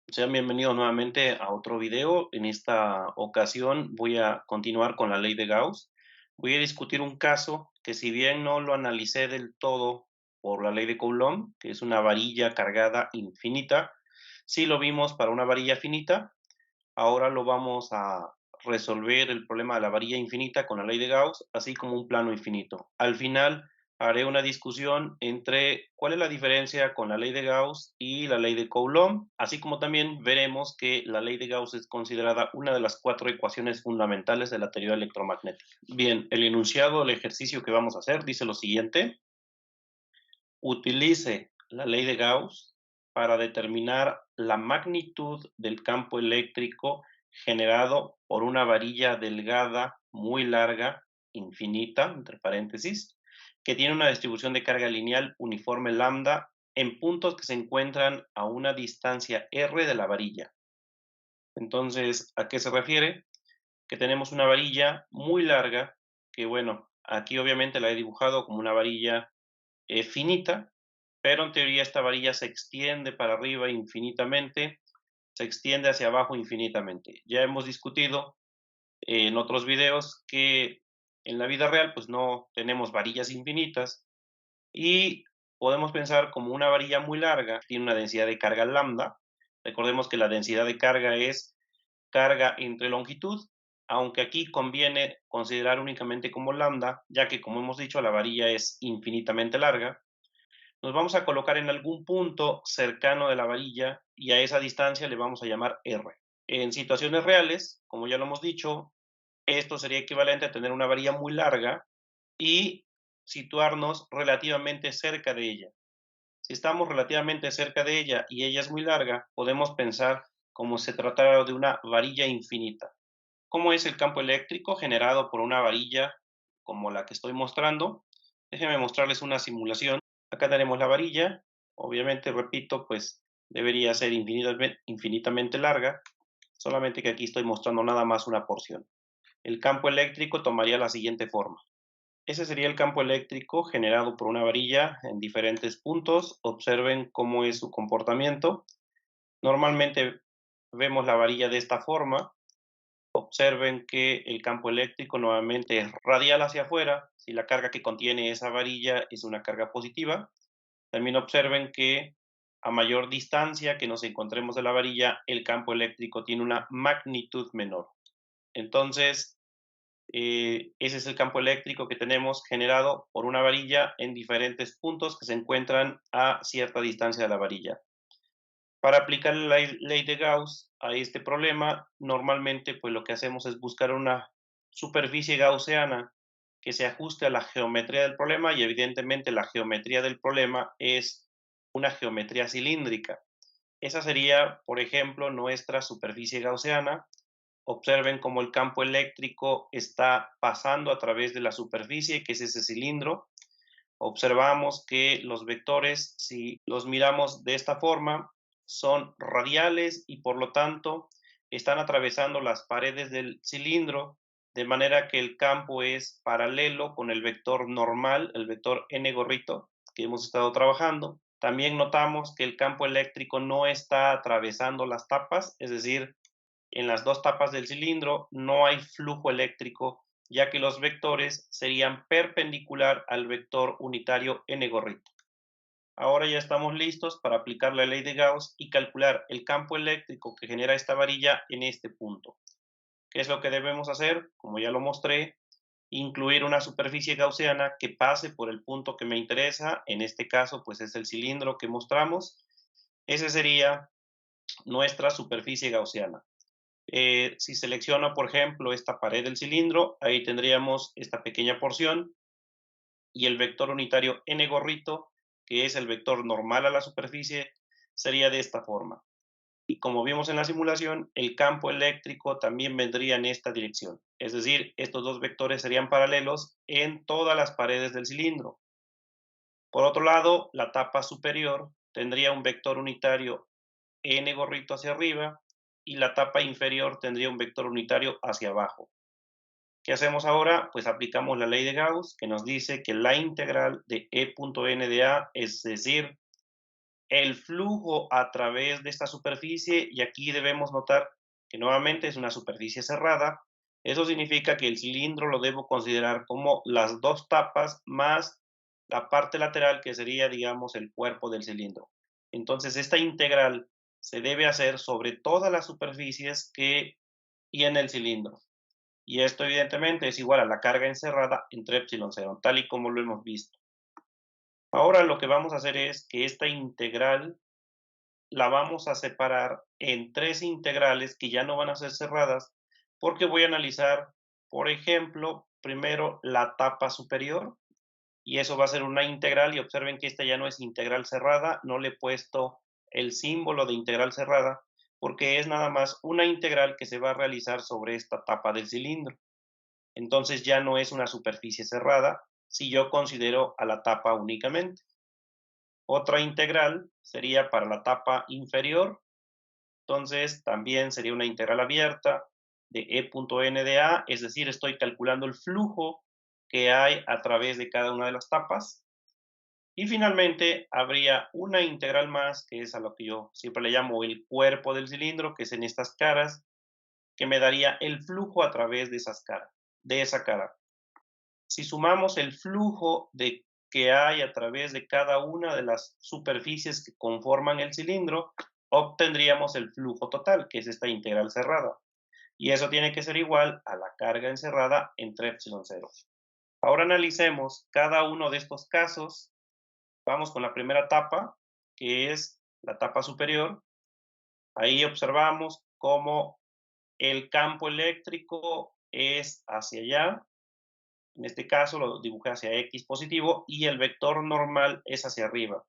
Sean bienvenidos nuevamente a otro video. En esta ocasión voy a continuar con la ley de Gauss. Voy a discutir un caso que, si bien no lo analicé del todo por la ley de Coulomb, que es una varilla cargada infinita, sí lo vimos para una varilla finita. Ahora lo vamos a resolver el problema de la varilla infinita con la ley de Gauss, así como un plano infinito. Al final haré una discusión entre cuál es la diferencia con la ley de Gauss y la ley de Coulomb, así como también veremos que la ley de Gauss es considerada una de las cuatro ecuaciones fundamentales de la teoría electromagnética. Bien, el enunciado del ejercicio que vamos a hacer dice lo siguiente: utilice la ley de Gauss para determinar la magnitud del campo eléctrico generado por una varilla delgada muy larga, infinita, entre paréntesis, que tiene una distribución de carga lineal uniforme lambda en puntos que se encuentran a una distancia r de la varilla. Entonces, ¿a qué se refiere? Que tenemos una varilla muy larga, que bueno, aquí obviamente la he dibujado como una varilla finita, pero en teoría esta varilla se extiende para arriba infinitamente, se extiende hacia abajo infinitamente. Ya hemos discutido en otros videos que en la vida real pues no tenemos varillas infinitas y podemos pensar como una varilla muy larga tiene una densidad de carga lambda. Recordemos que la densidad de carga es carga entre longitud, aunque aquí conviene considerar únicamente como lambda, ya que, como hemos dicho, la varilla es infinitamente larga. Nos vamos a colocar en algún punto cercano de la varilla y a esa distancia le vamos a llamar R. En situaciones reales, como ya lo hemos dicho, esto sería equivalente a tener una varilla muy larga y situarnos relativamente cerca de ella. Si estamos relativamente cerca de ella y ella es muy larga, podemos pensar como si se tratara de una varilla infinita. ¿Cómo es el campo eléctrico generado por una varilla como la que estoy mostrando? Déjenme mostrarles una simulación. Acá tenemos la varilla. Obviamente, repito, pues debería ser infinitamente larga, solamente que aquí estoy mostrando nada más una porción. El campo eléctrico tomaría la siguiente forma. Ese sería el campo eléctrico generado por una varilla en diferentes puntos. Observen cómo es su comportamiento. Normalmente vemos la varilla de esta forma. Observen que el campo eléctrico nuevamente es radial hacia afuera, si la carga que contiene esa varilla es una carga positiva. También observen que a mayor distancia que nos encontremos de la varilla, el campo eléctrico tiene una magnitud menor. Entonces, ese es el campo eléctrico que tenemos generado por una varilla en diferentes puntos que se encuentran a cierta distancia de la varilla. Para aplicar la ley de Gauss a este problema, normalmente pues lo que hacemos es buscar una superficie gaussiana que se ajuste a la geometría del problema, y evidentemente la geometría del problema es una geometría cilíndrica. Esa sería, por ejemplo, nuestra superficie gaussiana. Observen cómo el campo eléctrico está pasando a través de la superficie, que es ese cilindro. Observamos que los vectores, si los miramos de esta forma, son radiales y por lo tanto están atravesando las paredes del cilindro, de manera que el campo es paralelo con el vector normal, el vector n gorrito que hemos estado trabajando. También notamos que el campo eléctrico no está atravesando las tapas, es decir, en las dos tapas del cilindro no hay flujo eléctrico, ya que los vectores serían perpendicular al vector unitario n gorrito. Ahora ya estamos listos para aplicar la ley de Gauss y calcular el campo eléctrico que genera esta varilla en este punto. ¿Qué es lo que debemos hacer? Como ya lo mostré, incluir una superficie gaussiana que pase por el punto que me interesa. En este caso, pues es el cilindro que mostramos. Ese sería nuestra superficie gaussiana. Si selecciono, por ejemplo, esta pared del cilindro, ahí tendríamos esta pequeña porción y el vector unitario n gorrito, que es el vector normal a la superficie, sería de esta forma. Y como vimos en la simulación, el campo eléctrico también vendría en esta dirección. Es decir, estos dos vectores serían paralelos en todas las paredes del cilindro. Por otro lado, la tapa superior tendría un vector unitario n gorrito hacia arriba y la tapa inferior tendría un vector unitario hacia abajo. ¿Qué hacemos ahora? Pues aplicamos la ley de Gauss, que nos dice que la integral de E.n de A, es decir, el flujo a través de esta superficie, y aquí debemos notar que nuevamente es una superficie cerrada. Eso significa que el cilindro lo debo considerar como las dos tapas más la parte lateral, que sería, digamos, el cuerpo del cilindro. Entonces, esta integral se debe hacer sobre todas las superficies que tiene el cilindro. Y esto evidentemente es igual a la carga encerrada entre epsilon cero, tal y como lo hemos visto. Ahora lo que vamos a hacer es que esta integral la vamos a separar en tres integrales que ya no van a ser cerradas, porque voy a analizar, por ejemplo, primero la tapa superior, y eso va a ser una integral, y observen que esta ya no es integral cerrada, no le he puesto el símbolo de integral cerrada, porque es nada más una integral que se va a realizar sobre esta tapa del cilindro. Entonces ya no es una superficie cerrada si yo considero a la tapa únicamente. Otra integral sería para la tapa inferior, entonces también sería una integral abierta de E.n de A, es decir, estoy calculando el flujo que hay a través de cada una de las tapas. Y finalmente habría una integral más, que es a lo que yo siempre le llamo el cuerpo del cilindro, que es en estas caras, que me daría el flujo a través de esas caras, de esa cara. Si sumamos el flujo que hay a través de cada una de las superficies que conforman el cilindro, obtendríamos el flujo total, que es esta integral cerrada. Y eso tiene que ser igual a la carga encerrada entre epsilon cero. Ahora analicemos cada uno de estos casos. Vamos con la primera tapa, que es la tapa superior. Ahí observamos cómo el campo eléctrico es hacia allá. En este caso lo dibujé hacia X positivo y el vector normal es hacia arriba.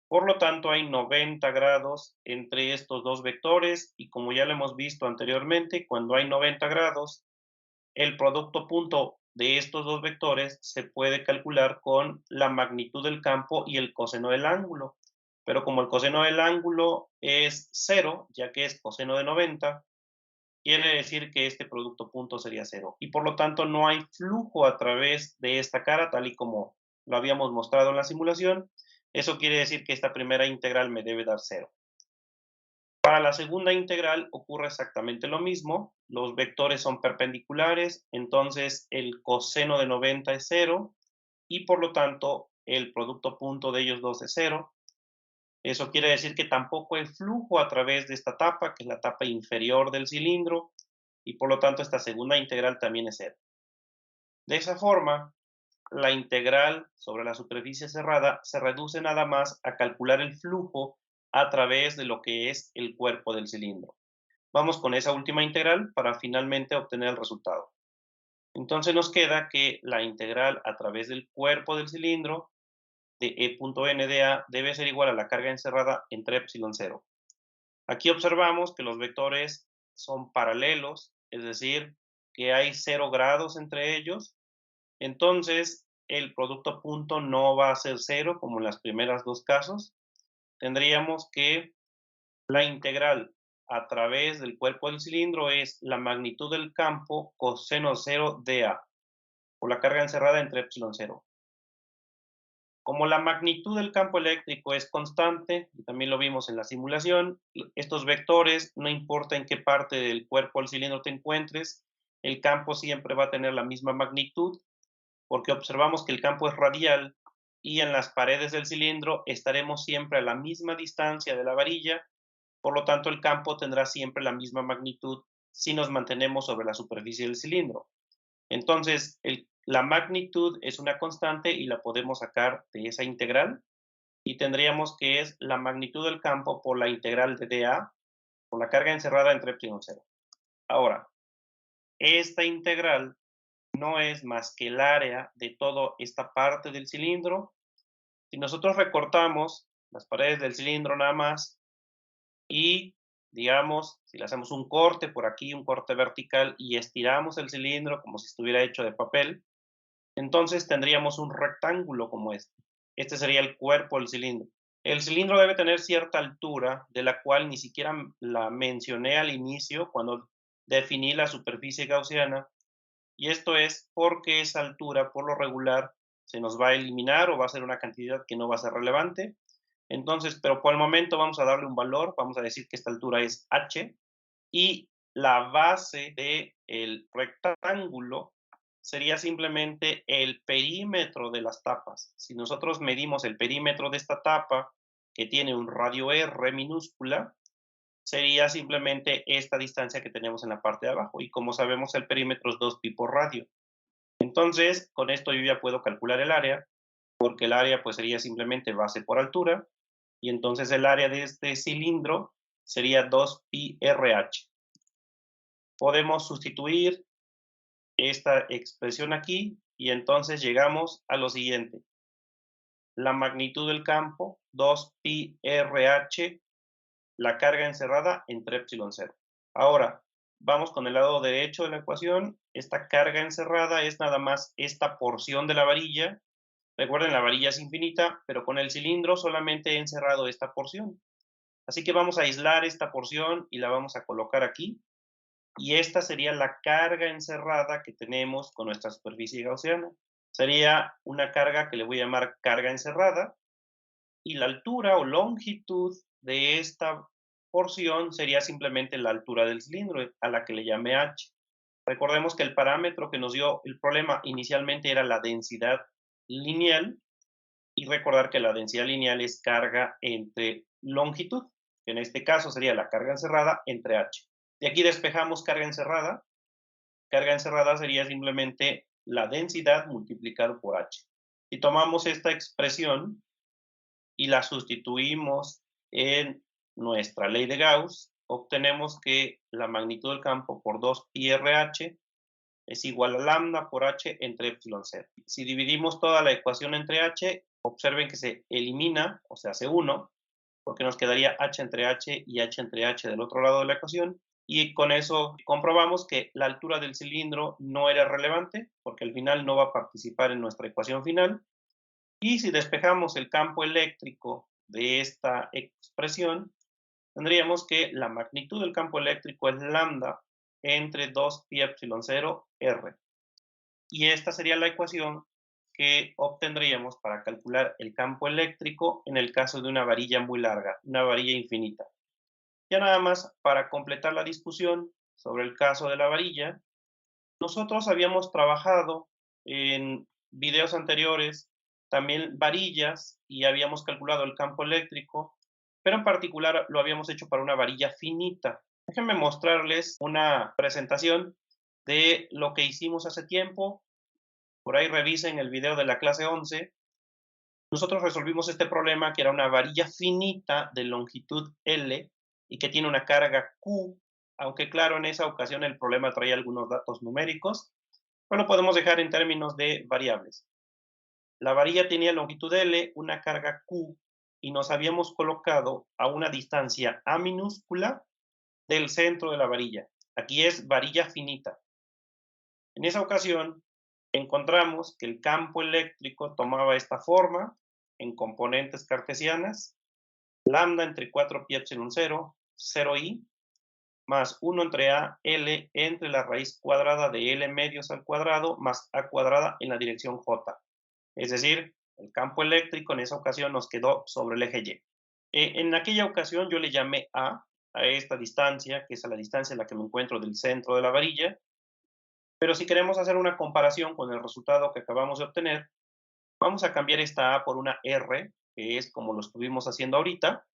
Por lo tanto, hay 90 grados entre estos dos vectores y como ya lo hemos visto anteriormente, cuando hay 90 grados, el producto punto de estos dos vectores se puede calcular con la magnitud del campo y el coseno del ángulo. Pero como el coseno del ángulo es cero, ya que es coseno de 90, quiere decir que este producto punto sería cero. Y por lo tanto no hay flujo a través de esta cara, tal y como lo habíamos mostrado en la simulación. Eso quiere decir que esta primera integral me debe dar cero. Para la segunda integral ocurre exactamente lo mismo. Los vectores son perpendiculares, entonces el coseno de 90 es cero y por lo tanto el producto punto de ellos dos es cero. Eso quiere decir que tampoco hay flujo a través de esta tapa, que es la tapa inferior del cilindro, y por lo tanto esta segunda integral también es cero. De esa forma, la integral sobre la superficie cerrada se reduce nada más a calcular el flujo a través de lo que es el cuerpo del cilindro. Vamos con esa última integral para finalmente obtener el resultado. Entonces nos queda que la integral a través del cuerpo del cilindro de E.n de A debe ser igual a la carga encerrada entre epsilon cero. Aquí observamos que los vectores son paralelos, es decir, que hay 0 grados entre ellos. Entonces, el producto punto no va a ser cero como en las primeras dos casos. Tendríamos que la integral a través del cuerpo del cilindro es la magnitud del campo coseno cero de A, por la carga encerrada entre epsilon cero. Como la magnitud del campo eléctrico es constante, y también lo vimos en la simulación, estos vectores, no importa en qué parte del cuerpo del cilindro te encuentres, el campo siempre va a tener la misma magnitud, porque observamos que el campo es radial y en las paredes del cilindro estaremos siempre a la misma distancia de la varilla, por lo tanto el campo tendrá siempre la misma magnitud si nos mantenemos sobre la superficie del cilindro. Entonces, la magnitud es una constante y la podemos sacar de esa integral y tendríamos que es la magnitud del campo por la integral de dA por la carga encerrada entre epsilon cero. Ahora, esta integral no es más que el área de toda esta parte del cilindro. Si nosotros recortamos las paredes del cilindro nada más y, digamos, si le hacemos un corte por aquí, un corte vertical y estiramos el cilindro como si estuviera hecho de papel, entonces tendríamos un rectángulo como este. Este sería el cuerpo del cilindro. El cilindro debe tener cierta altura, de la cual ni siquiera la mencioné al inicio cuando definí la superficie gaussiana, y esto es porque esa altura, por lo regular, se nos va a eliminar o va a ser una cantidad que no va a ser relevante. Entonces, pero por el momento vamos a darle un valor, vamos a decir que esta altura es h, y la base del rectángulo sería simplemente el perímetro de las tapas. Si nosotros medimos el perímetro de esta tapa, que tiene un radio R minúscula, sería simplemente esta distancia que tenemos en la parte de abajo. Y como sabemos, el perímetro es 2 pi por radio. Entonces, con esto yo ya puedo calcular el área, porque el área pues sería simplemente base por altura, y entonces el área de este cilindro sería 2 pi RH. Podemos sustituir esta expresión aquí y entonces llegamos a lo siguiente. La magnitud del campo, 2 pi RH, la carga encerrada entre epsilon 0. Ahora, vamos con el lado derecho de la ecuación. Esta carga encerrada es nada más esta porción de la varilla. Recuerden, la varilla es infinita, pero con el cilindro solamente he encerrado esta porción. Así que vamos a aislar esta porción y la vamos a colocar aquí. Y esta sería la carga encerrada que tenemos con nuestra superficie gaussiana. Sería una carga que le voy a llamar carga encerrada, y la altura o longitud de esta porción sería simplemente la altura del cilindro, a la que le llamé h. Recordemos que el parámetro que nos dio el problema inicialmente era la densidad lineal, y recordar que la densidad lineal es carga entre longitud, que en este caso sería la carga encerrada entre h. De aquí despejamos carga encerrada. Carga encerrada sería simplemente la densidad multiplicado por h. Si tomamos esta expresión y la sustituimos en nuestra ley de Gauss, obtenemos que la magnitud del campo por 2 pi RH es igual a lambda por h entre epsilon 0. Si dividimos toda la ecuación entre h, observen que se elimina, o sea, hace 1, porque nos quedaría h entre h y h entre h del otro lado de la ecuación, y con eso comprobamos que la altura del cilindro no era relevante, porque al final no va a participar en nuestra ecuación final. Y si despejamos el campo eléctrico de esta expresión, tendríamos que la magnitud del campo eléctrico es lambda entre 2 pi epsilon 0 r. Y esta sería la ecuación que obtendríamos para calcular el campo eléctrico en el caso de una varilla muy larga, una varilla infinita. Ya nada más para completar la discusión sobre el caso de la varilla, nosotros habíamos trabajado en videos anteriores también varillas y habíamos calculado el campo eléctrico, pero en particular lo habíamos hecho para una varilla finita. Déjenme mostrarles una presentación de lo que hicimos hace tiempo. Por ahí revisen el video de la clase 11. Nosotros resolvimos este problema, que era una varilla finita de longitud L y que tiene una carga Q, aunque claro, en esa ocasión el problema traía algunos datos numéricos, pero lo podemos dejar en términos de variables. La varilla tenía longitud L, una carga Q, y nos habíamos colocado a una distancia A minúscula del centro de la varilla. Aquí es varilla finita. En esa ocasión encontramos que el campo eléctrico tomaba esta forma en componentes cartesianas: lambda entre 4 pi epsilon 0, 0i, más 1 entre a, L entre la raíz cuadrada de L medios al cuadrado más a cuadrada en la dirección J. Es decir, el campo eléctrico en esa ocasión nos quedó sobre el eje Y. En aquella ocasión yo le llamé a esta distancia, que es a la distancia en la que me encuentro del centro de la varilla, pero si queremos hacer una comparación con el resultado que acabamos de obtener, vamos a cambiar esta A por una R, que es como lo estuvimos haciendo ahorita,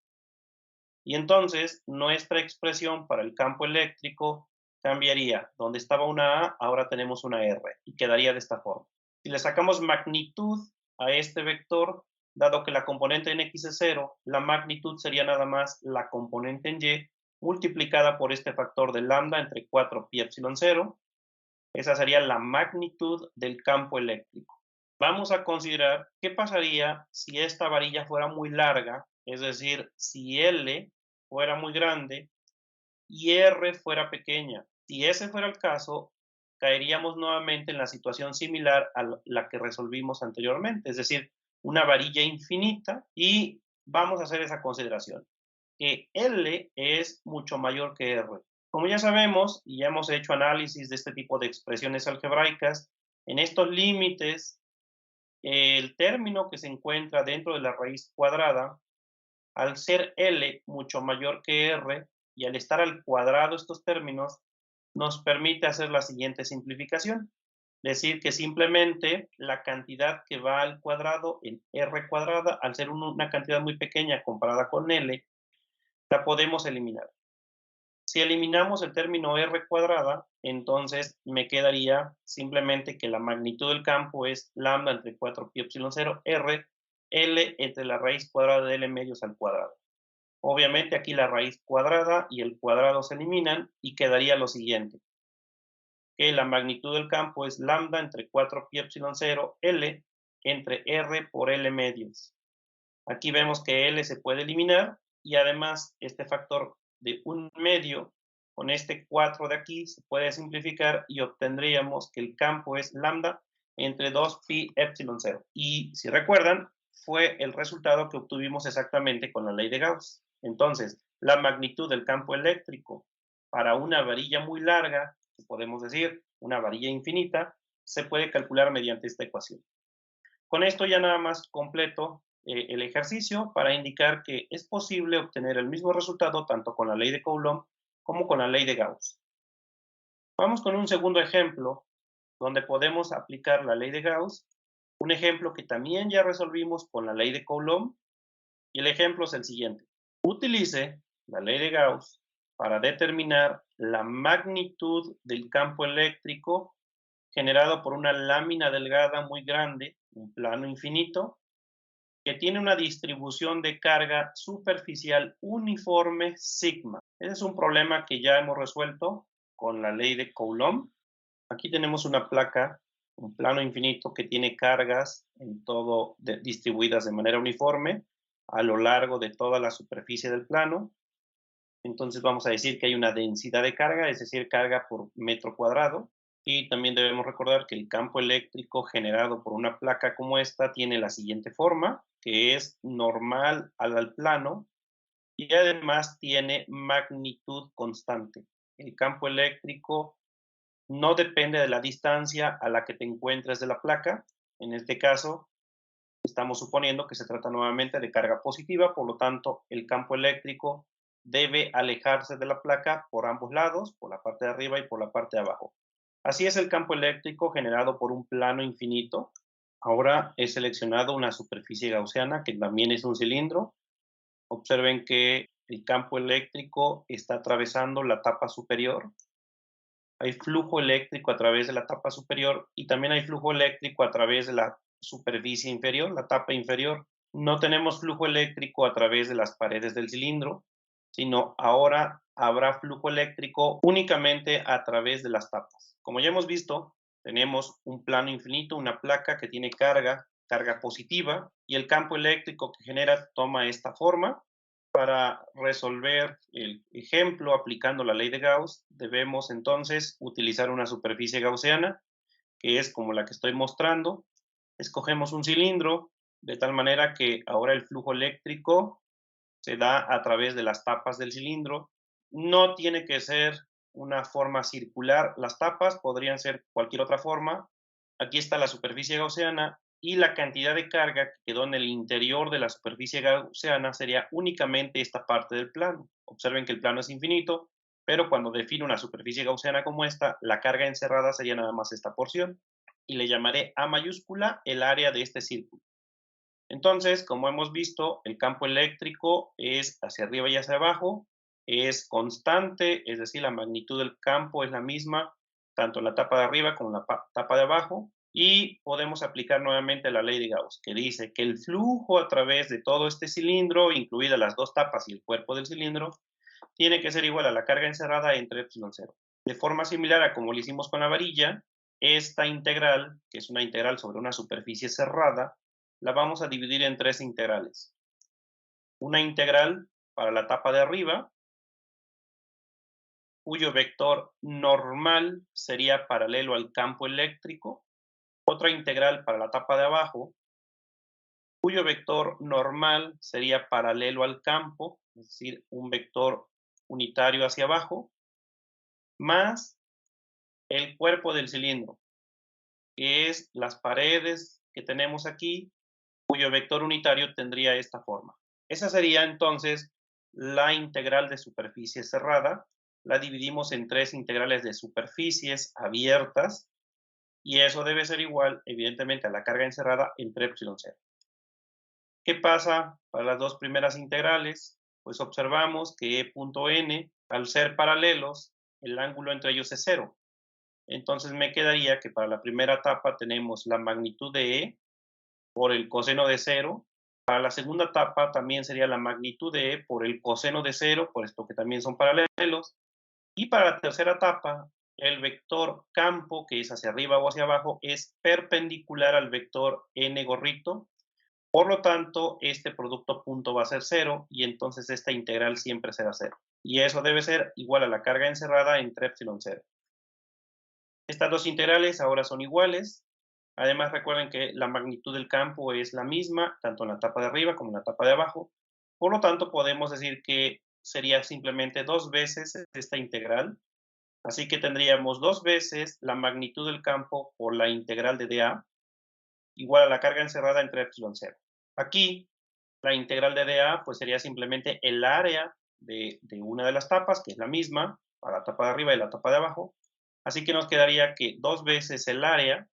y entonces nuestra expresión para el campo eléctrico cambiaría. Donde estaba una A, ahora tenemos una R, y quedaría de esta forma. Si le sacamos magnitud a este vector, dado que la componente en X es 0, la magnitud sería nada más la componente en Y multiplicada por este factor de lambda entre 4 pi epsilon 0. Esa sería la magnitud del campo eléctrico. Vamos a considerar qué pasaría si esta varilla fuera muy larga, es decir, si L fuera muy grande y R fuera pequeña. Si ese fuera el caso, caeríamos nuevamente en la situación similar a la que resolvimos anteriormente, es decir, una varilla infinita, y vamos a hacer esa consideración, que L es mucho mayor que R. Como ya sabemos, y ya hemos hecho análisis de este tipo de expresiones algebraicas, en estos límites, el término que se encuentra dentro de la raíz cuadrada Al ser L mucho mayor que R y al estar al cuadrado estos términos, nos permite hacer la siguiente simplificación. Decir que simplemente la cantidad que va al cuadrado en R cuadrada, al ser una cantidad muy pequeña comparada con L, la podemos eliminar. Si eliminamos el término R cuadrada, entonces me quedaría simplemente que la magnitud del campo es lambda entre 4pi epsilon 0 R, L entre la raíz cuadrada de L medios al cuadrado. Obviamente aquí la raíz cuadrada y el cuadrado se eliminan y quedaría lo siguiente, que la magnitud del campo es lambda entre 4pi epsilon 0 L entre R por L medios. Aquí vemos que L se puede eliminar y además este factor de 1/2 con este 4 de aquí se puede simplificar y obtendríamos que el campo es lambda entre 2pi epsilon 0. Y si recuerdan, fue el resultado que obtuvimos exactamente con la ley de Gauss. Entonces, la magnitud del campo eléctrico para una varilla muy larga, que podemos decir una varilla infinita, se puede calcular mediante esta ecuación. Con esto ya nada más completo el ejercicio para indicar que es posible obtener el mismo resultado tanto con la ley de Coulomb como con la ley de Gauss. Vamos con un segundo ejemplo donde podemos aplicar la ley de Gauss, un ejemplo que también ya resolvimos con la ley de Coulomb, y el ejemplo es el siguiente. Utilice la ley de Gauss para determinar la magnitud del campo eléctrico generado por una lámina delgada muy grande, un plano infinito, que tiene una distribución de carga superficial uniforme sigma. Ese es un problema que ya hemos resuelto con la ley de Coulomb. Aquí tenemos una placa, un plano infinito que tiene cargas en todo distribuidas de manera uniforme a lo largo de toda la superficie del plano. Entonces vamos a decir que hay una densidad de carga, es decir, carga por metro cuadrado. Y también debemos recordar que el campo eléctrico generado por una placa como esta tiene la siguiente forma, que es normal al plano y además tiene magnitud constante. El campo eléctrico no depende de la distancia a la que te encuentres de la placa. En este caso, estamos suponiendo que se trata nuevamente de carga positiva, por lo tanto, el campo eléctrico debe alejarse de la placa por ambos lados, por la parte de arriba y por la parte de abajo. Así es el campo eléctrico generado por un plano infinito. Ahora he seleccionado una superficie gaussiana que también es un cilindro. Observen que el campo eléctrico está atravesando la tapa superior. Hay flujo eléctrico a través de la tapa superior y también hay flujo eléctrico a través de la superficie inferior, la tapa inferior. No tenemos flujo eléctrico a través de las paredes del cilindro, sino ahora habrá flujo eléctrico únicamente a través de las tapas. Como ya hemos visto, tenemos un plano infinito, una placa que tiene carga, carga positiva, y el campo eléctrico que genera toma esta forma. Para resolver el ejemplo aplicando la ley de Gauss, debemos entonces utilizar una superficie gaussiana, que es como la que estoy mostrando. Escogemos un cilindro de tal manera que ahora el flujo eléctrico se da a través de las tapas del cilindro. No tiene que ser una forma circular, las tapas podrían ser cualquier otra forma. Aquí está la superficie gaussiana y la cantidad de carga que quedó en el interior de la superficie gaussiana sería únicamente esta parte del plano. Observen que el plano es infinito, pero cuando defino una superficie gaussiana como esta, la carga encerrada sería nada más esta porción y le llamaré A mayúscula el área de este círculo. Entonces, como hemos visto, el campo eléctrico es hacia arriba y hacia abajo, es constante, es decir, la magnitud del campo es la misma, tanto en la tapa de arriba como en la tapa de abajo, y podemos aplicar nuevamente la ley de Gauss, que dice que el flujo a través de todo este cilindro, incluidas las dos tapas y el cuerpo del cilindro, tiene que ser igual a la carga encerrada entre epsilon 0. De forma similar a como lo hicimos con la varilla, esta integral, que es una integral sobre una superficie cerrada, la vamos a dividir en tres integrales. Una integral para la tapa de arriba, cuyo vector normal sería paralelo al campo eléctrico. Otra integral para la tapa de abajo, cuyo vector normal sería paralelo al campo, es decir, un vector unitario hacia abajo, más el cuerpo del cilindro, que es las paredes que tenemos aquí, cuyo vector unitario tendría esta forma. Esa sería entonces la integral de superficie cerrada. La dividimos en tres integrales de superficies abiertas y eso debe ser igual, evidentemente, a la carga encerrada entre epsilon cero. ¿Qué pasa para las dos primeras integrales? Pues observamos que E punto n, al ser paralelos, el ángulo entre ellos es cero. Entonces me quedaría que para la primera etapa tenemos la magnitud de E por el coseno de cero. Para la segunda etapa también sería la magnitud de E por el coseno de cero, por esto que también son paralelos. Y para la tercera etapa, el vector campo, que es hacia arriba o hacia abajo, es perpendicular al vector n gorrito. Por lo tanto, este producto punto va a ser cero y entonces esta integral siempre será cero. Y eso debe ser igual a la carga encerrada entre epsilon cero. Estas dos integrales ahora son iguales. Además, recuerden que la magnitud del campo es la misma, tanto en la etapa de arriba como en la etapa de abajo. Por lo tanto, podemos decir que sería simplemente dos veces esta integral. Así que tendríamos dos veces la magnitud del campo por la integral de dA, igual a la carga encerrada entre epsilon cero. Aquí, la integral de dA pues sería simplemente el área de una de las tapas, que es la misma para la tapa de arriba y la tapa de abajo. Así que nos quedaría que dos veces el área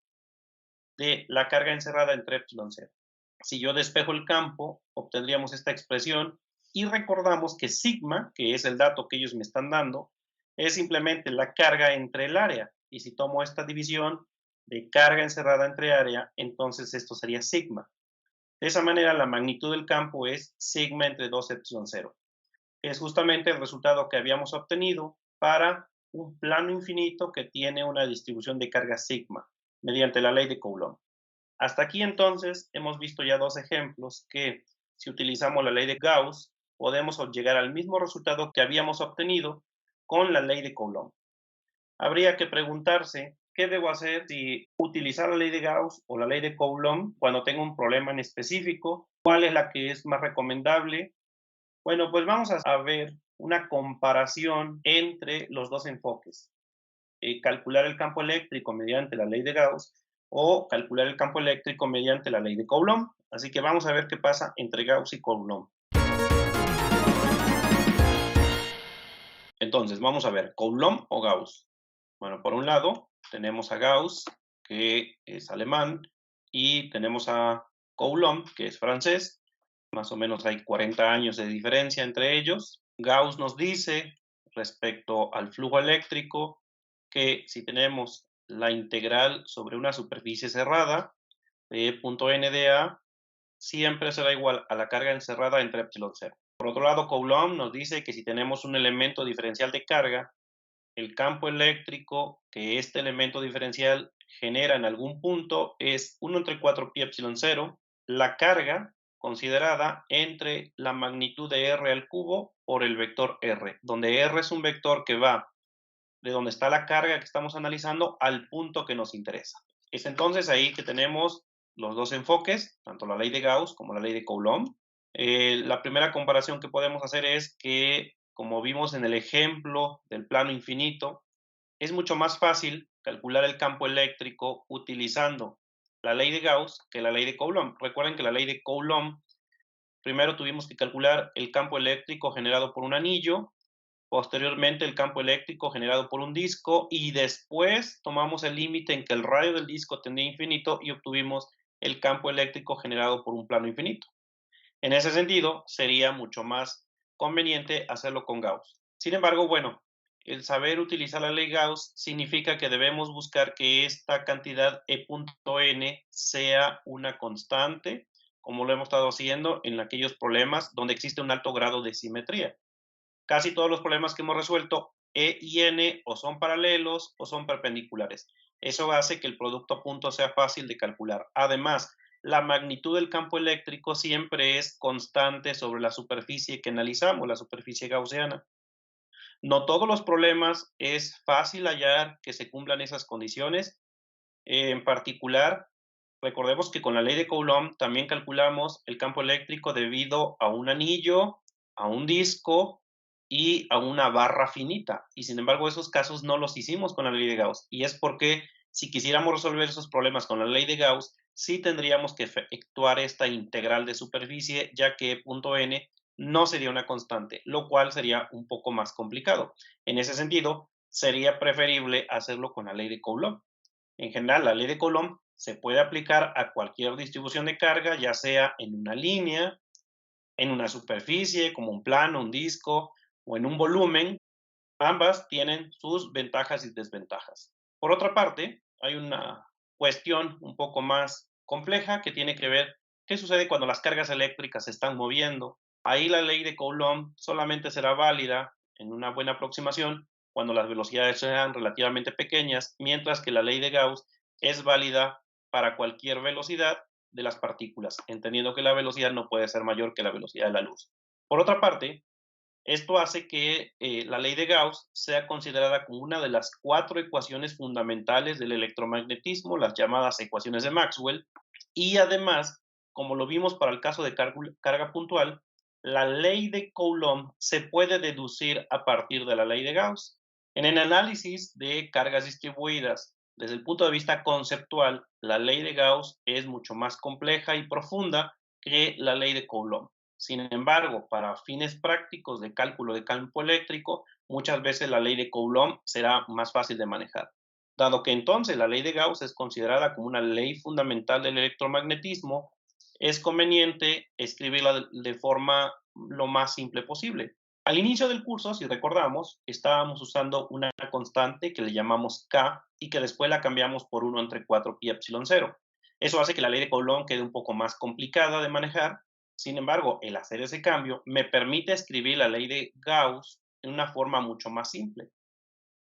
de la carga encerrada entre epsilon cero. Si yo despejo el campo, obtendríamos esta expresión y recordamos que sigma, que es el dato que ellos me están dando, es simplemente la carga entre el área. Y si tomo esta división de carga encerrada entre área, entonces esto sería sigma. De esa manera, la magnitud del campo es sigma entre 2 epsilon 0. Es justamente el resultado que habíamos obtenido para un plano infinito que tiene una distribución de carga sigma mediante la ley de Coulomb. Hasta aquí entonces hemos visto ya dos ejemplos que si utilizamos la ley de Gauss podemos llegar al mismo resultado que habíamos obtenido con la ley de Coulomb. Habría que preguntarse qué debo hacer, si utilizar la ley de Gauss o la ley de Coulomb cuando tengo un problema en específico, cuál es la que es más recomendable. Bueno, pues vamos a ver una comparación entre los dos enfoques. Calcular el campo eléctrico mediante la ley de Gauss o calcular el campo eléctrico mediante la ley de Coulomb. Así que vamos a ver qué pasa entre Gauss y Coulomb. Entonces, vamos a ver, ¿Coulomb o Gauss? Bueno, por un lado, tenemos a Gauss, que es alemán, y tenemos a Coulomb, que es francés. Más o menos hay 40 años de diferencia entre ellos. Gauss nos dice, respecto al flujo eléctrico, que si tenemos la integral sobre una superficie cerrada, de punto n de A, siempre será igual a la carga encerrada entre epsilon cero. Por otro lado, Coulomb nos dice que si tenemos un elemento diferencial de carga, el campo eléctrico que este elemento diferencial genera en algún punto es 1 entre 4 pi epsilon 0, la carga considerada entre la magnitud de r al cubo por el vector r, donde r es un vector que va de donde está la carga que estamos analizando al punto que nos interesa. Es entonces ahí que tenemos los dos enfoques, tanto la ley de Gauss como la ley de Coulomb. La primera comparación que podemos hacer es que, como vimos en el ejemplo del plano infinito, es mucho más fácil calcular el campo eléctrico utilizando la ley de Gauss que la ley de Coulomb. Recuerden que la ley de Coulomb, primero tuvimos que calcular el campo eléctrico generado por un anillo, posteriormente el campo eléctrico generado por un disco y después tomamos el límite en que el radio del disco tendía infinito y obtuvimos el campo eléctrico generado por un plano infinito. En ese sentido, sería mucho más conveniente hacerlo con Gauss. Sin embargo, bueno, el saber utilizar la ley Gauss significa que debemos buscar que esta cantidad E.n sea una constante, como lo hemos estado haciendo en aquellos problemas donde existe un alto grado de simetría. Casi todos los problemas que hemos resuelto, E y N o son paralelos o son perpendiculares. Eso hace que el producto punto sea fácil de calcular. Además, la magnitud del campo eléctrico siempre es constante sobre la superficie que analizamos, la superficie gaussiana. No todos los problemas es fácil hallar que se cumplan esas condiciones. En particular, recordemos que con la ley de Coulomb también calculamos el campo eléctrico debido a un anillo, a un disco y a una barra finita. Y sin embargo, esos casos no los hicimos con la ley de Gauss. Y es porque Si quisiéramos resolver esos problemas con la ley de Gauss, sí tendríamos que efectuar esta integral de superficie, ya que E.n no sería una constante, lo cual sería un poco más complicado. En ese sentido, sería preferible hacerlo con la ley de Coulomb. En general, la ley de Coulomb se puede aplicar a cualquier distribución de carga, ya sea en una línea, en una superficie, como un plano, un disco, o en un volumen. Ambas tienen sus ventajas y desventajas. Por otra parte, hay una cuestión un poco más compleja que tiene que ver qué sucede cuando las cargas eléctricas se están moviendo. Ahí la ley de Coulomb solamente será válida en una buena aproximación cuando las velocidades sean relativamente pequeñas, mientras que la ley de Gauss es válida para cualquier velocidad de las partículas, entendiendo que la velocidad no puede ser mayor que la velocidad de la luz. Por otra parte, esto hace que la ley de Gauss sea considerada como una de las cuatro ecuaciones fundamentales del electromagnetismo, las llamadas ecuaciones de Maxwell, y además, como lo vimos para el caso de carga puntual, la ley de Coulomb se puede deducir a partir de la ley de Gauss. En el análisis de cargas distribuidas, desde el punto de vista conceptual, la ley de Gauss es mucho más compleja y profunda que la ley de Coulomb. Sin embargo, para fines prácticos de cálculo de campo eléctrico, muchas veces la ley de Coulomb será más fácil de manejar. Dado que entonces la ley de Gauss es considerada como una ley fundamental del electromagnetismo, es conveniente escribirla de forma lo más simple posible. Al inicio del curso, si recordamos, estábamos usando una constante que le llamamos K y que después la cambiamos por 1 entre 4 pi epsilon 0. Eso hace que la ley de Coulomb quede un poco más complicada de manejar. Sin embargo, el hacer ese cambio me permite escribir la ley de Gauss en una forma mucho más simple.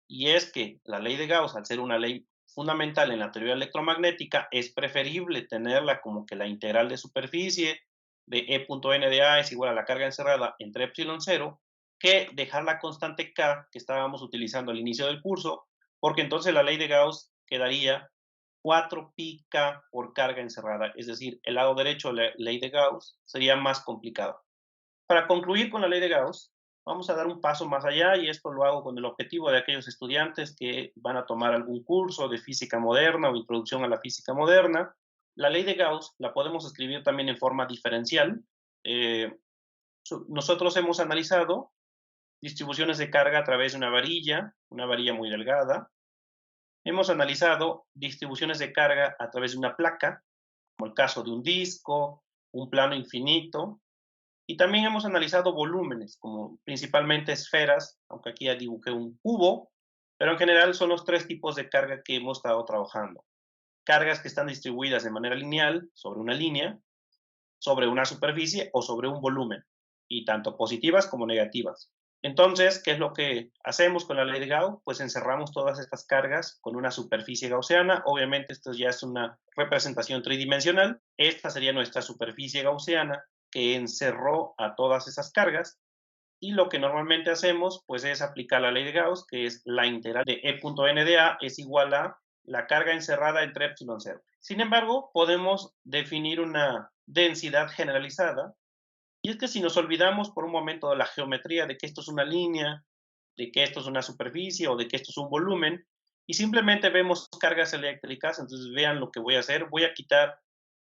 Y es que la ley de Gauss, al ser una ley fundamental en la teoría electromagnética, es preferible tenerla como que la integral de superficie de E.n de A es igual a la carga encerrada entre epsilon 0, que dejar la constante K que estábamos utilizando al inicio del curso, porque entonces la ley de Gauss quedaría 4 pi K por carga encerrada, es decir, el lado derecho de la ley de Gauss sería más complicado. Para concluir con la ley de Gauss, vamos a dar un paso más allá y esto lo hago con el objetivo de aquellos estudiantes que van a tomar algún curso de física moderna o introducción a la física moderna. La ley de Gauss la podemos escribir también en forma diferencial. Eh, Nosotros hemos analizado distribuciones de carga a través de una varilla muy delgada. Hemos analizado distribuciones de carga a través de una placa, como el caso de un disco, un plano infinito, y también hemos analizado volúmenes, como principalmente esferas, aunque aquí ya dibujé un cubo, pero en general son los tres tipos de carga que hemos estado trabajando. Cargas que están distribuidas de manera lineal sobre una línea, sobre una superficie o sobre un volumen, y tanto positivas como negativas. Entonces, ¿qué es lo que hacemos con la ley de Gauss? Pues encerramos todas estas cargas con una superficie gaussiana. Obviamente esto ya es una representación tridimensional. Esta sería nuestra superficie gaussiana que encerró a todas esas cargas. Y lo que normalmente hacemos pues es aplicar la ley de Gauss, que es la integral de E.n de A es igual a la carga encerrada entre epsilon 0. Sin embargo, podemos definir una densidad generalizada. Y es que si nos olvidamos por un momento de la geometría, de que esto es una línea, de que esto es una superficie o de que esto es un volumen, y simplemente vemos cargas eléctricas, entonces vean lo que voy a hacer. Voy a quitar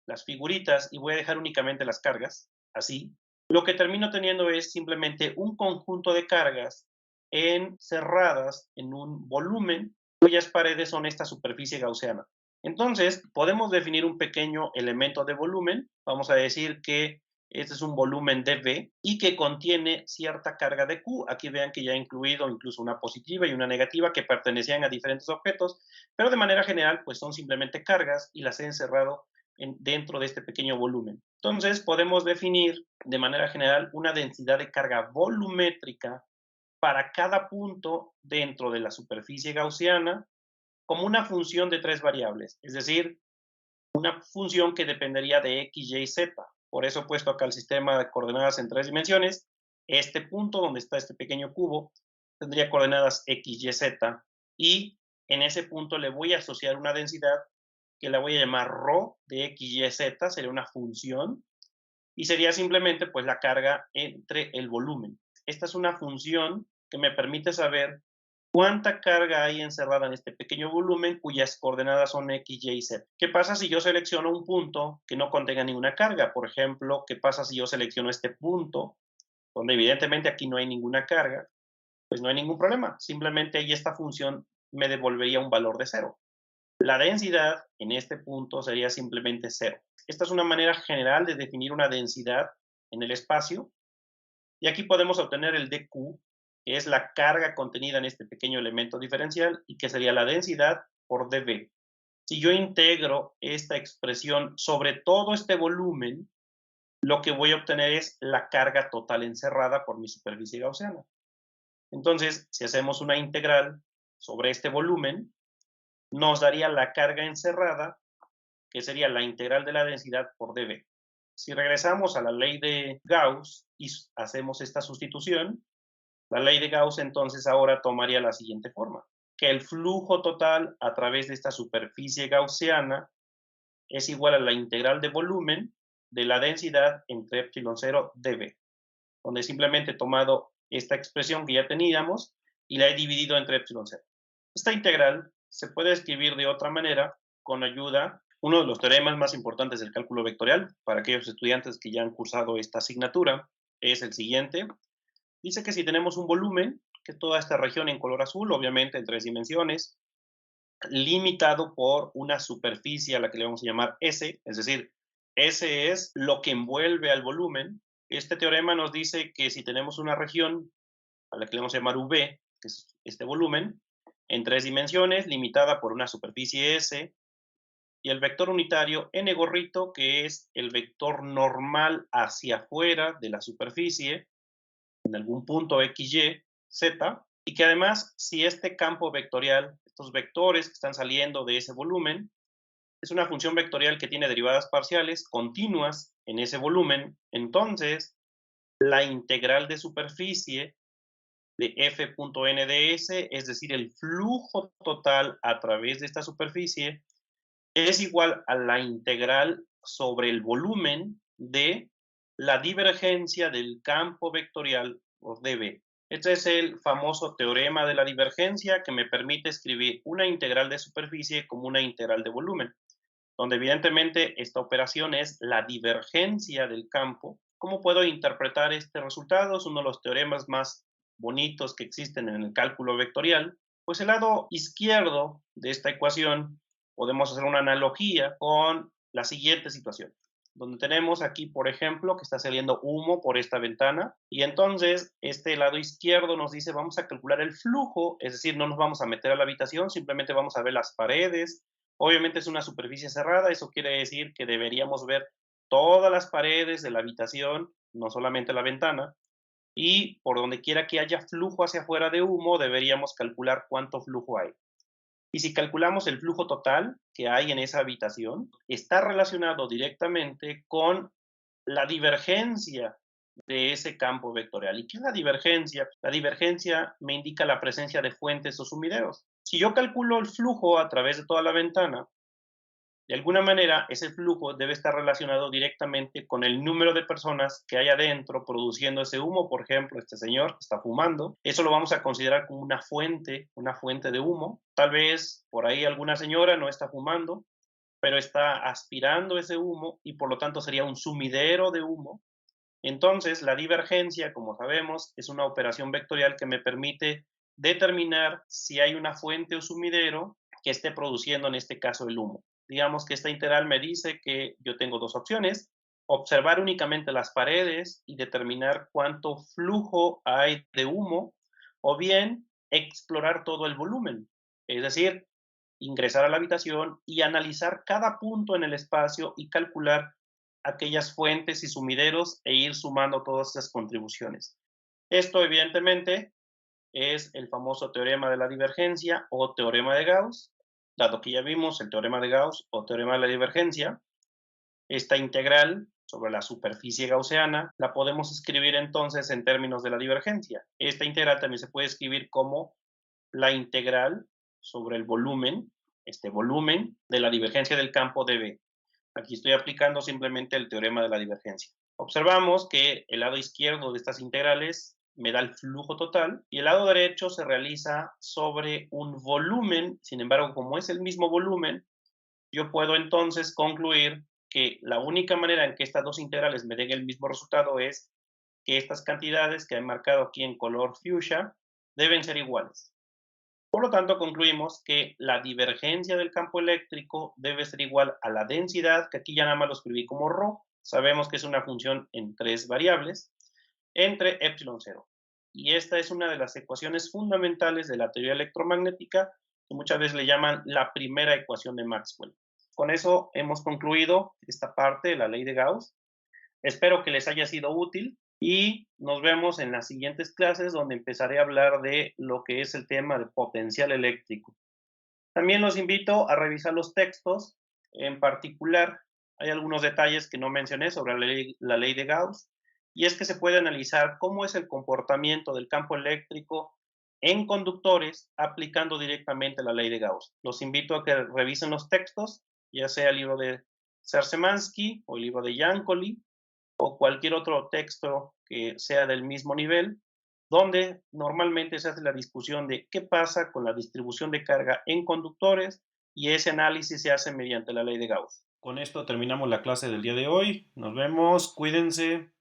las figuritas y voy a dejar únicamente las cargas, así. Lo que termino teniendo es simplemente un conjunto de cargas encerradas en un volumen cuyas paredes son esta superficie gaussiana. Entonces, podemos definir un pequeño elemento de volumen. Vamos a decir que este es un volumen dV y que contiene cierta carga de Q. Aquí vean que ya he incluido incluso una positiva y una negativa que pertenecían a diferentes objetos, pero de manera general pues son simplemente cargas y las he encerrado dentro de este pequeño volumen. Entonces podemos definir de manera general una densidad de carga volumétrica para cada punto dentro de la superficie gaussiana como una función de tres variables, es decir, una función que dependería de x, y, z. Por eso he puesto acá el sistema de coordenadas en tres dimensiones. Este punto donde está este pequeño cubo tendría coordenadas x, y, z, y en ese punto le voy a asociar una densidad que la voy a llamar ρ de x, y, z, sería una función, y sería simplemente pues la carga entre el volumen. Esta es una función que me permite saber ¿Cuánta carga hay encerrada en este pequeño volumen cuyas coordenadas son x, y y z? ¿Qué pasa si yo selecciono un punto que no contenga ninguna carga? Por ejemplo, ¿qué pasa si yo selecciono este punto, donde evidentemente aquí no hay ninguna carga? Pues no hay ningún problema, simplemente ahí esta función me devolvería un valor de cero. La densidad en este punto sería simplemente cero. Esta es una manera general de definir una densidad en el espacio, y aquí podemos obtener el dq, que es la carga contenida en este pequeño elemento diferencial, y que sería la densidad por dv. Si yo integro esta expresión sobre todo este volumen, lo que voy a obtener es la carga total encerrada por mi superficie gaussiana. Entonces, si hacemos una integral sobre este volumen, nos daría la carga encerrada, que sería la integral de la densidad por dV. Si regresamos a la ley de Gauss y hacemos esta sustitución, la ley de Gauss entonces ahora tomaría la siguiente forma, que el flujo total a través de esta superficie gaussiana es igual a la integral de volumen de la densidad entre epsilon 0 dV, donde simplemente he tomado esta expresión que ya teníamos y la he dividido entre epsilon 0. Esta integral se puede escribir de otra manera con ayuda, uno de los teoremas más importantes del cálculo vectorial para aquellos estudiantes que ya han cursado esta asignatura es el siguiente. Dice que si tenemos un volumen, que toda esta región en color azul, obviamente en 3 dimensiones, limitado por una superficie a la que le vamos a llamar S, es decir, S es lo que envuelve al volumen. Este teorema nos dice que si tenemos una región a la que le vamos a llamar V, que es este volumen, en 3 dimensiones, limitada por una superficie S, y el vector unitario n gorrito, que es el vector normal hacia afuera de la superficie, en algún punto x, y, z, y que además, si este campo vectorial, estos vectores que están saliendo de ese volumen, es una función vectorial que tiene derivadas parciales continuas en ese volumen, entonces la integral de superficie de f.nds, es decir, el flujo total a través de esta superficie, es igual a la integral sobre el volumen de la divergencia del campo vectorial por dB. Este es el famoso teorema de la divergencia que me permite escribir una integral de superficie como una integral de volumen, donde evidentemente esta operación es la divergencia del campo. ¿Cómo puedo interpretar este resultado? Es uno de los teoremas más bonitos que existen en el cálculo vectorial. Pues el lado izquierdo de esta ecuación podemos hacer una analogía con la siguiente situación, donde tenemos aquí, por ejemplo, que está saliendo humo por esta ventana, y entonces este lado izquierdo nos dice vamos a calcular el flujo, es decir, no nos vamos a meter a la habitación, simplemente vamos a ver las paredes. Obviamente es una superficie cerrada, eso quiere decir que deberíamos ver todas las paredes de la habitación, no solamente la ventana, y por donde quiera que haya flujo hacia afuera de humo, deberíamos calcular cuánto flujo hay. Y si calculamos el flujo total que hay en esa habitación, está relacionado directamente con la divergencia de ese campo vectorial. ¿Y qué es la divergencia? La divergencia me indica la presencia de fuentes o sumideros. Si yo calculo el flujo a través de toda la ventana, de alguna manera ese flujo debe estar relacionado directamente con el número de personas que hay adentro produciendo ese humo. Por ejemplo, este señor está fumando, eso lo vamos a considerar como una fuente de humo. Tal vez por ahí alguna señora no está fumando, pero está aspirando ese humo y por lo tanto sería un sumidero de humo. Entonces, la divergencia, como sabemos, es una operación vectorial que me permite determinar si hay una fuente o sumidero que esté produciendo, en este caso, el humo. Digamos que esta integral me dice que yo tengo dos opciones: observar únicamente las paredes y determinar cuánto flujo hay de humo, o bien explorar todo el volumen, es decir, ingresar a la habitación y analizar cada punto en el espacio y calcular aquellas fuentes y sumideros e ir sumando todas esas contribuciones. Esto evidentemente es el famoso teorema de la divergencia o teorema de Gauss. Dado que ya vimos el teorema de Gauss o teorema de la divergencia, esta integral sobre la superficie gaussiana la podemos escribir entonces en términos de la divergencia. Esta integral también se puede escribir como la integral sobre el volumen, este volumen de la divergencia del campo dB. Aquí estoy aplicando simplemente el teorema de la divergencia. Observamos que el lado izquierdo de estas integrales me da el flujo total, y el lado derecho se realiza sobre un volumen. Sin embargo, como es el mismo volumen, yo puedo entonces concluir que la única manera en que estas dos integrales me den el mismo resultado es que estas cantidades que he marcado aquí en color fuchsia deben ser iguales. Por lo tanto, concluimos que la divergencia del campo eléctrico debe ser igual a la densidad, que aquí ya nada más lo escribí como ρ, sabemos que es una función en tres variables, entre epsilon cero. Y esta es una de las ecuaciones fundamentales de la teoría electromagnética, que muchas veces le llaman la primera ecuación de Maxwell. Con eso hemos concluido esta parte de la ley de Gauss. Espero que les haya sido útil y nos vemos en las siguientes clases, donde empezaré a hablar de lo que es el tema de potencial eléctrico. También los invito a revisar los textos. En particular, hay algunos detalles que no mencioné sobre la ley de Gauss, y es que se puede analizar cómo es el comportamiento del campo eléctrico en conductores aplicando directamente la ley de Gauss. Los invito a que revisen los textos, ya sea el libro de Sarsemansky o el libro de Yankoli, o cualquier otro texto que sea del mismo nivel, donde normalmente se hace la discusión de qué pasa con la distribución de carga en conductores, y ese análisis se hace mediante la ley de Gauss. Con esto terminamos la clase del día de hoy. Nos vemos, cuídense.